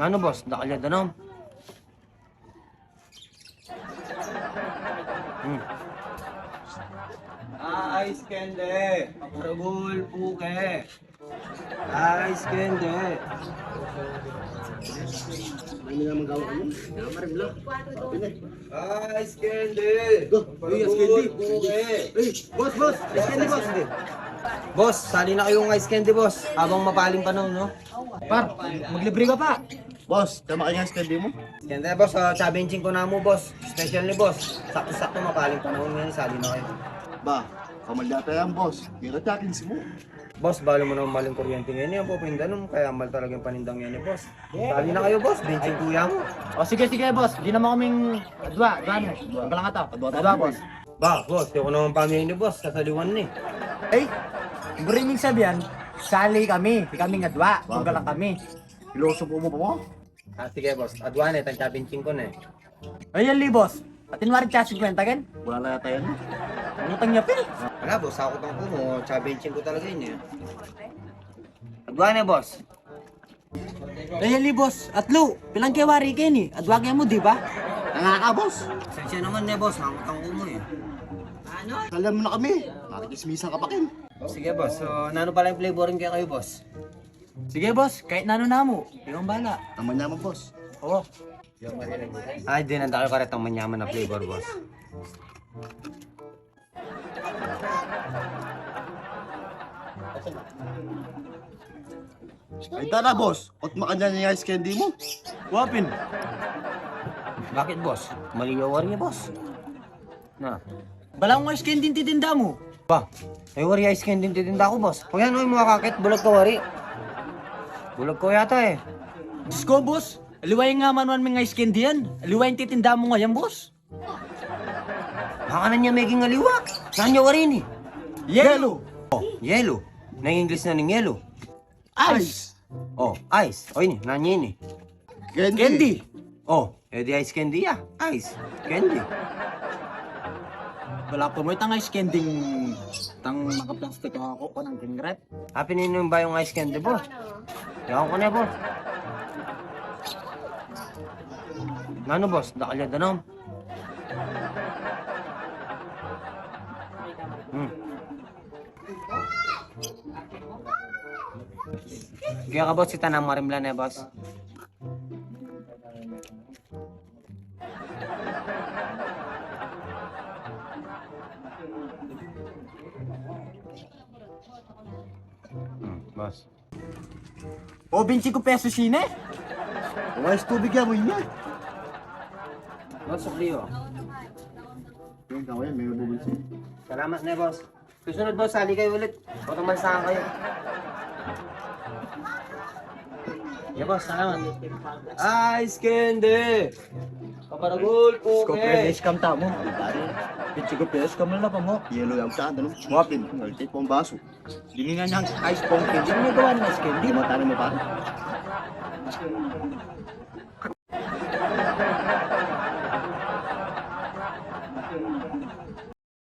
Ano boss, nakalyad na. Ice candy, paparagol, puke. Ice candy. Ano naman gawin ko yun? Nakamarib lang. Ice candy. Ice candy. Puke. Boss! Ice candy, boss! Boss, sali na kayong ice candy, boss. Habang mapaling panahon, no? Par, maglibre ka pa. Boss, tama ka ice candy mo? Candy, boss. Chabenching ko na mo, boss. Special ni boss. Sakto-sakto mapaling panahon ngayon. Sali na kayo. Ba, kamaldata yan, boss. Kira takin si mo. Boss, balo mo naman maling kuryente ngayon yan po. Pindanom, kaya mal talaga yung panindang yan eh, boss. Sali na kayo, boss. Benching kuya mo. O sige, boss. Di naman kaming adwa. Ang lang ata. Adwa, boss. Ba, boss. Di ko naman pamilya ni boss. Kasaliwan ni. Ay, bringing sabihan, sali kami. Di kaming adwa. Kung lang kami. Iloso po mo pa mo? Sige, boss. Adwan eh. Tansya benching ko na eh. Ayan, boss. Atin warit siya 50 kan? Wala na yata yan. Utang niya, Phil. Wala, boss. Ako tang ko mo. Chabenching ko talaga yun eh. Adwan eh, boss. Ayan, boss. Atlo, pilang kay wari kayo ni? Adwa kayo mo, di ba? Nangaka, boss. Sensya naman eh, boss. Nakutang ko mo eh. Alam mo na kami. Nakikismisan ka pa kin. Sige, boss. So, nano pala yung flavoring kaya kayo, boss? Sige, boss. Kahit nano na mo. Ikaw ang bala. Naman naman, boss. Oo. Ay, di nanda kayo karetang manyaman na flavor, boss. Ay, tara, boss. Ot makanya niya ice candy mo. Wapin. Bakit, boss? Maliyaw niya, boss. Na. Balang nga skin din titinda mo. Ba, ay wari ice candy titinda ko, boss. Kung yan, ay mga kakit, bulag ka wari. Bulag ko yata eh. Diyos ko, boss. Aliway nga manuan mga skin diyan. Aliway yung titinda mo ngayon, boss. Baka na niya meging aliwa. Saan niya wari ni? Yellow. Oh, yellow. Nang-English na ng yellow. Ice. Oh, ice. O yun, nanyi ni. Candy. Oh, edi ice candy ya. Ice. Candy. Wala po mo itang ice candy tang makaplastic ako ko ng gingrep. Happy ninyo ba yung ice candy, boss? Yawan ko na, boss. Ano, boss? Nakalyad na. Kaya ka, boss, kita na marimlan eh, boss. Boss. O, 25 pesos sine. Kung ice tubig yan mo yun yan. Boss, sukli, oh. Yung kawin, may mabubulsin. Salamat na, boss. Susunod, boss, sali kayo ulit. O, tumalsakan kayo. Yeah, boss, salamat. Ice candy! Kaparagol, puke! Scam tamo. Pare, 25 pesos ka man na pa mo. yellow yung sa ano. Wapin, naltit po ang baso. Dili nga niyang ice pumpkin. Dili nga gawa ng ice candy. Di mo tani mo pare.